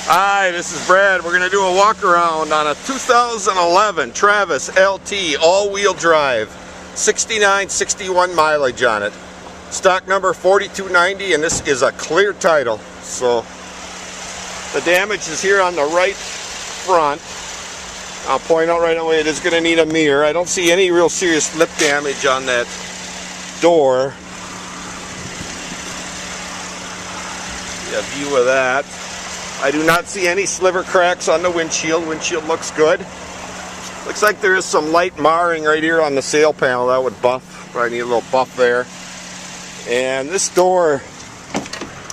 Hi, this is Brad. We're going to do a walk around on a 2011 Travis LT all-wheel drive, 69-61 mileage on it. Stock number 4290, and this is a clear title. So the damage is here on the right front. I'll point out right away it is going to need a mirror. I don't see any real serious lip damage on that door. A view of that. I do not see any sliver cracks on the windshield. Windshield looks good. Looks like there is some light marring right here on the sail panel. That would buff. Probably need a little buff there. And this door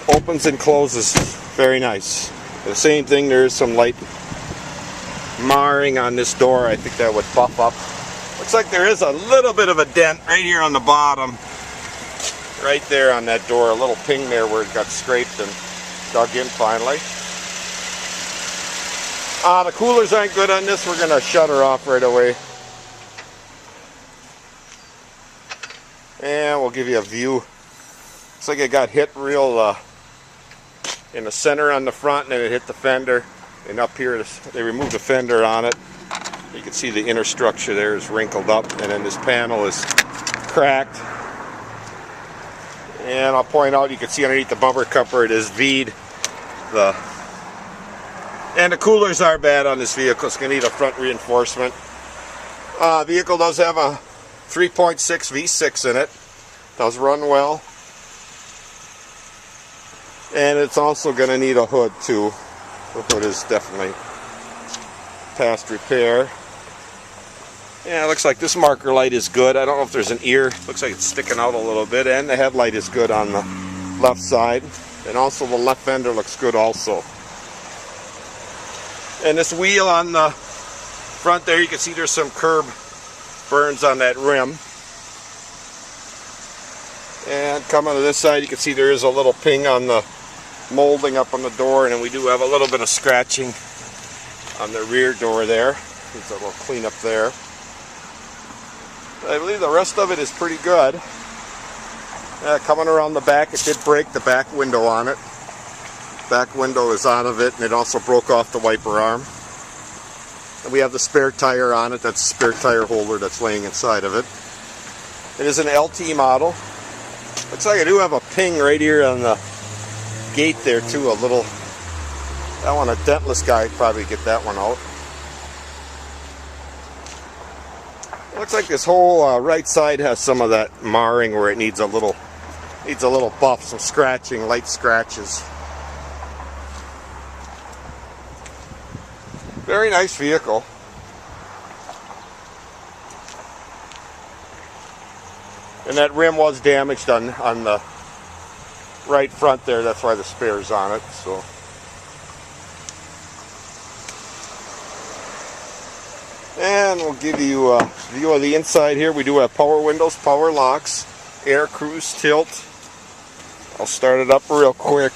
opens and closes. Very nice. The same thing, there is some light marring on this door. I think that would buff up. Looks like there is a little bit of a dent right here on the bottom. Right there on that door. A little ping there where it got scraped and dug in finally. The coolers aren't good on this. We're going to shut her off right away. And we'll give you a view. Looks like it got hit real in the center on the front, and then it hit the fender. And up here, they removed the fender on it. You can see the inner structure there is wrinkled up, and then this panel is cracked. And I'll point out, you can see underneath the bumper cover, it is V'd. And the coolers are bad on this vehicle. It's going to need a front reinforcement. Vehicle does have a 3.6 V6 in it. Does run well. And it's also going to need a hood too. The hood is definitely past repair. Yeah, it looks like this marker light is good. I don't know if there's an ear. Looks like it's sticking out a little bit. And the headlight is good on the left side. And also the left fender looks good also. And this wheel on the front there, you can see there's some curb burns on that rim. And coming to this side, you can see there is a little ping on the molding up on the door, and then we do have a little bit of scratching on the rear door there. Needs a little cleanup there. I believe the rest of it is pretty good. Coming around the back, it did break the back window on it. Back window is out of it, and it also broke off the wiper arm. And we have the spare tire on it. That's a spare tire holder that's laying inside of it. It is an LT model. Looks like I do have a ping right here on the gate there too, a little. That one, a dentless guy could probably get that one out. It looks like this whole right side has some of that marring where it needs a little buff, some scratching, light scratches. Very nice vehicle. And that rim was damaged on the right front there. That's why the spare's on it. So. And we'll give you a view of the inside here. We do have power windows, power locks, air, cruise, tilt. I'll start it up real quick.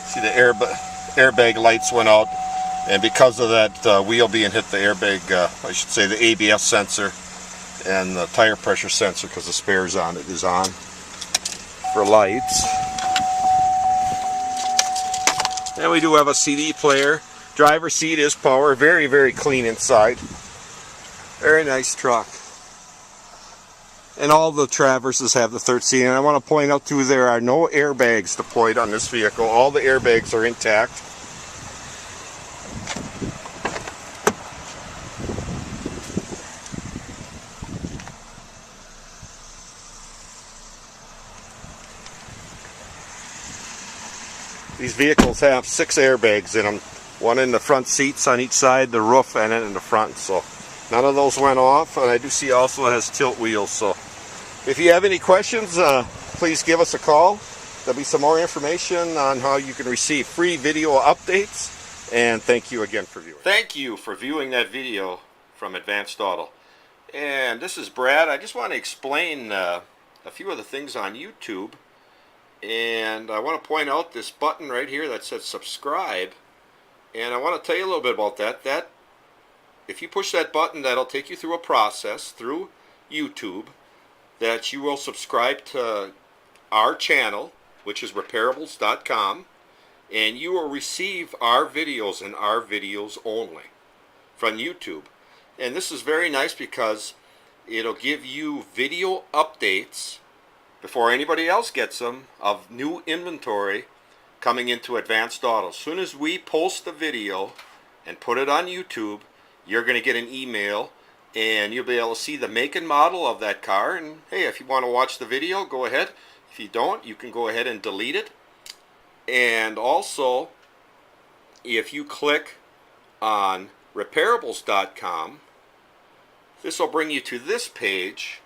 See, the airbag lights went out, and because of that wheel being hit, the airbag, I should say the ABS sensor and the tire pressure sensor, because the spares on it, is on for lights. And we do have a CD player. Driver's seat is power. Very, very clean inside. Very nice truck. And all the Traverses have the third seat. And I want to point out too, there are no airbags deployed on this vehicle. All the airbags are intact. These vehicles have 6 airbags in them. One in the front seats on each side, the roof, and then in the front. So none of those went off. And I do see also it has tilt wheels. So if you have any questions, please give us a call. There'll be some more information on how you can receive free video updates. And thank you again for viewing. Thank you for viewing that video from Advanced Auto. And this is Brad. I just want to explain a few of the things on YouTube. And I want to point out this button right here that says subscribe. And I want to tell you a little bit about that. If you push that button, that'll take you through a process through YouTube that you will subscribe to our channel, which is repairables.com, and you will receive our videos and our videos only from YouTube. And this is very nice because it'll give you video updates before anybody else gets them of new inventory coming into Advanced Auto. As soon as we post the video and put it on YouTube, you're going to get an email and you'll be able to see the make and model of that car. And hey, if you want to watch the video, go ahead. If you don't, you can go ahead and delete it. And also, if you click on repairables.com, this will bring you to this page,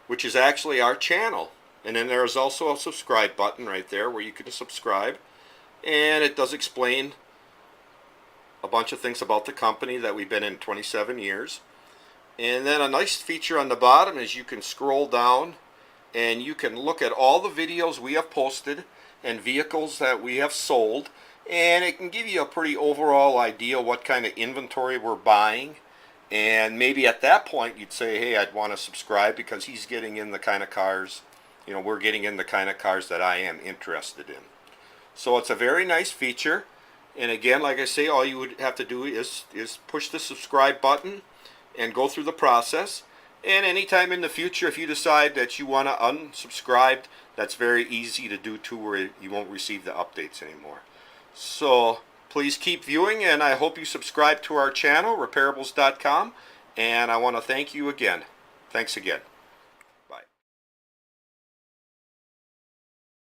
which is actually our channel. And then there is also a subscribe button right there where you can subscribe. And it does explain a bunch of things about the company that we've been in 27 years. And then a nice feature on the bottom is you can scroll down and you can look at all the videos we have posted and vehicles that we have sold. And it can give you a pretty overall idea what kind of inventory we're buying. And maybe at that point you'd say, hey, I'd want to subscribe because he's getting in the kind of cars, we're getting in the kind of cars that I am interested in. So it's a very nice feature. And again, like I say, all you would have to do is push the subscribe button and go through the process. And anytime in the future, if you decide that you want to unsubscribe, that's very easy to do too, where you won't receive the updates anymore. So please keep viewing, and I hope you subscribe to our channel, repairables.com, and I want to thank you again. Thanks again.